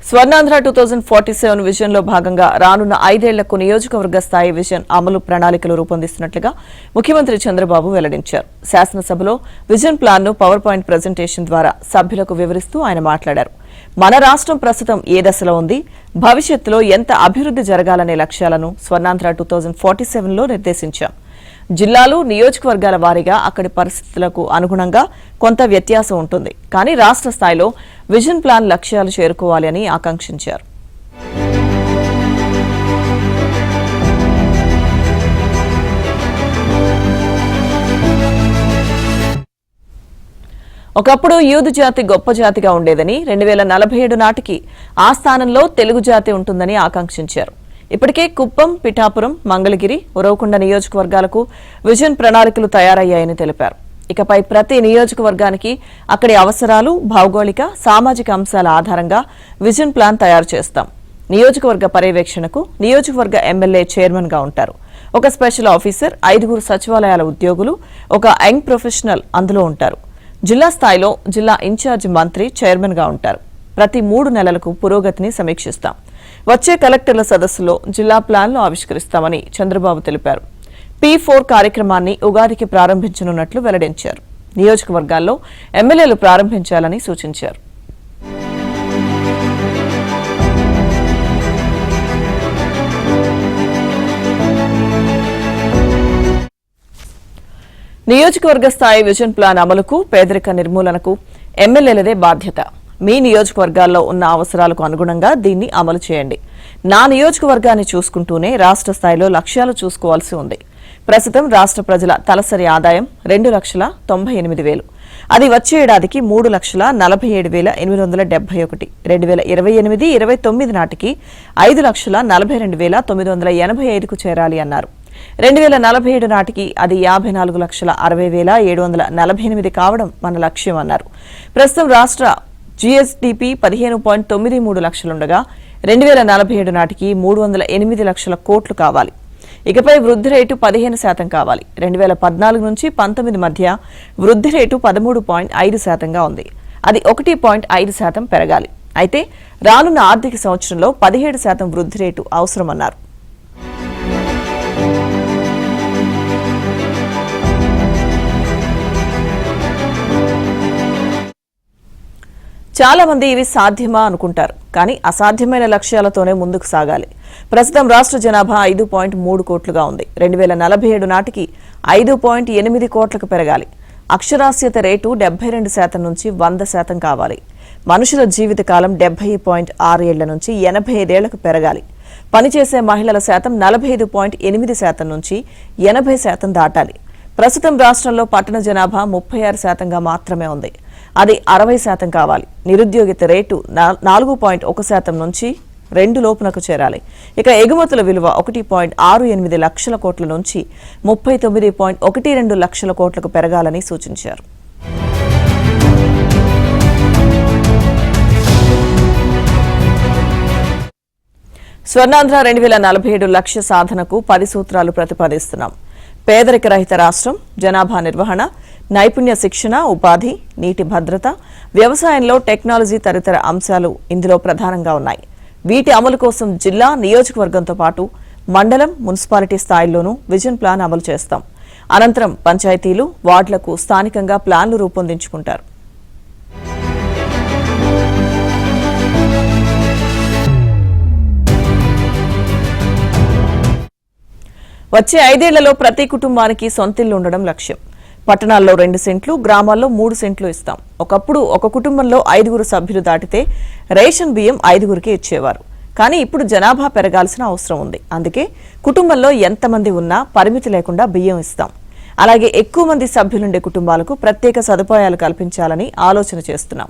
Swarnandhra 2047 vision లో భాగంగా రానున్న 5 ఏళ్లకు నియోజకవర్గ స్థాయి విజన్ అమలు ప్రణాళికలు రూపొందిస్తున్నట్లుగా ముఖ్యమంత్రి చంద్రబాబు వెల్లడించారు. శాసనసభలో విజన్ ప్లాన్ ను పవర్ పాయింట్ ప్రెజెంటేషన్ ద్వారా సభ్యులకు వివరిస్తూ ఆయన మాట్లాడారు. మన రాష్ట్రం ప్రస్తుతం ఏ దశలో ఉంది, భవిష్యత్తులో ఎంత అభివృద్ధి జరగాలనే లక్ష్యాలను స్వర్ణాంధ్ర 2047 లో నిర్దేశించాం. జిల్లాలు, నియోజకవర్గాల వారీగా అక్కడి పరిస్థితులకు అనుగుణంగా కొంత వ్యత్యాసం ఉంటుంది. కానీ రాష్ట్ర స్థాయిలో విజన్ ప్లాన్ లక్ష్యాలు చేరుకోవాలి అని ఆకాంక్షించారు. ఒకప్పుడు యూదు జాతి గొప్ప జాతిగా ఉండేదని, 2047 నాటికి ఆ స్థానంలో తెలుగు జాతి ఉంటుందని ఆకాంక్షించారు. ఇప్పటికే కుప్పం, పిఠాపురం, మంగళగిరి, ఉరవకొండ నియోజకవర్గాలకు విజన్ ప్రణాళికలు తయారయ్యాయని తెలిపారు. ఇకపై ప్రతి నియోజకవర్గానికి అక్కడి అవసరాలు, భౌగోళిక, సామాజిక అంశాల ఆధారంగా విజన్ ప్లాన్ తయారు చేస్తాం. నియోజకవర్గ పర్యవేక్షణకు నియోజకవర్గ ఎమ్మెల్యే చైర్మన్ గా ఉంటారు. ఒక స్పెషల్ ఆఫీసర్, 5 సచివాలయాల ఉద్యోగులు, ఒక యంగ్ ప్రొఫెషనల్ అందులో ఉంటారు. జిల్లా స్థాయిలో జిల్లా ఇన్ఛార్జ్ మంత్రి చైర్మన్ గా ఉంటారు. ప్రతి 3 నెలలకు పురోగతిని సమీక్షిస్తాం. వచ్చే కలెక్టర్ల సదస్సులో జిల్లా ప్లాన్లు ఆవిష్కరిస్తామని చంద్రబాబు తెలిపారు. P4 కార్యక్రమాన్ని ఉగాదికి ప్రారంభించనున్నట్లు వెల్లడించారు. నియోజకవర్గాల్లో ఎమ్మెల్యేలు ప్రారంభించాలని సూచించారు. నియోజకవర్గ స్థాయి విజన్ ప్లాన్ అమలుకు, పేదరిక నిర్మూలనకు ఎమ్మెల్యేలదే బాధ్యత. మీ నియోజకవర్గాల్లో ఉన్న అవసరాలకు అనుగుణంగా దీన్ని అమలు చేయండి. నా నియోజకవర్గాన్ని చూసుకుంటూనే రాష్ట్ర స్థాయిలో లక్ష్యాలు చూసుకోవాల్సి ఉంది. ప్రస్తుతం రాష్ట్ర ప్రజల తలసరి ఆదాయం 2,98,000. అది వచ్చే ఏడాదికి 3,47,871. 2028-29 నాటికి 5,42,985కు చేరాలి అన్నారు. 2047 నాటికి అది 54,60,748 కావడం మన లక్ష్యం అన్నారు. ప్రస్తుతం రాష్ట్ర జీఎస్డీపీ 15.93 లక్షలుండగా 2047 నాటికి 308 లక్షల కోట్లు కావాలి. ఇకపై వృద్ధి రేటు 15% కావాలి. 2014 నుంచి 19 మధ్య వృద్ధి రేటు 13.5%గా ఉంది. అది 1.5% పెరగాలి. అయితే రానున్న ఆర్థిక సంవత్సరంలో 17% వృద్ధి రేటు అవసరమన్నారు. చాలా మంది ఇవి సాధ్యమా అనుకుంటారు. కానీ అసాధ్యమైన లక్ష్యాలతోనే ముందుకు సాగాలి. ప్రస్తుతం రాష్ట్ర జనాభా 5.3 కోట్లుగా ఉంది. 2047 నాటికి 5.8 కోట్లకు పెరగాలి. అక్షరాస్యత రేటు 72% నుంచి 100% కావాలి. మనుషుల జీవితకాలం 70.6 ఏళ్ల నుంచి 85 ఏళ్లకు పెరగాలి. పనిచేసే మహిళల శాతం 45.8% నుంచి 80% దాటాలి. ప్రస్తుతం రాష్ట్రంలో పట్టణ జనాభా 36%గా మాత్రమే ఉంది. అది 60% కావాలి. నిరుద్యోగిత రేటు 4.1% నుంచి 2 లోపునకు చేరాలి. ఇక ఎగుమతుల విలువ 1.68 లక్షల కోట్ల నుంచి 39.12 లక్షల కోట్లకు పెరగాలని సూచించారు. స్వర్ణాంధ్ర 2047 లక్ష్య సాధనకు 10 సూత్రాలు ప్రతిపాదిస్తున్నాం. పేదరిక రహిత రాష్ట్రం, జనాభా నిర్వహణ, నైపుణ్య శిక్షణ, ఉపాధి, నీటి భద్రత, వ్యవసాయంలో టెక్నాలజీ తదితర అంశాలు ఇందులో ప్రధానంగా ఉన్నాయి. వీటి అమలు కోసం జిల్లా, నియోజకవర్గంతో పాటు మండలం, మున్సిపాలిటీ స్థాయిల్లోనూ విజన్ ప్లాన్ అమలు చేస్తాం. అనంతరం పంచాయతీలు, వార్డులకు స్థానికంగా ప్లాన్లు రూపొందించుకుంటారు. వచ్చే 5 ఏళ్లలో ప్రతి కుటుంబానికి సొంతిల్లు ఉండడం లక్ష్యం. పట్టణాల్లో 2 సెంట్లు, గ్రామాల్లో 3 సెంట్లు ఇస్తాం. ఒకప్పుడు ఒక కుటుంబంలో 5 సభ్యులు దాటితే రేషన్ బియ్యం 5కి ఇచ్చేవారు. కానీ ఇప్పుడు జనాభా పెరగాల్సిన అవసరం ఉంది. అందుకే కుటుంబంలో ఎంతమంది ఉన్నా పరిమితి లేకుండా బియ్యం ఇస్తాం. అలాగే ఎక్కువ మంది సభ్యులుండే కుటుంబాలకు ప్రత్యేక సదుపాయాలు కల్పించాలని ఆలోచన చేస్తున్నాం.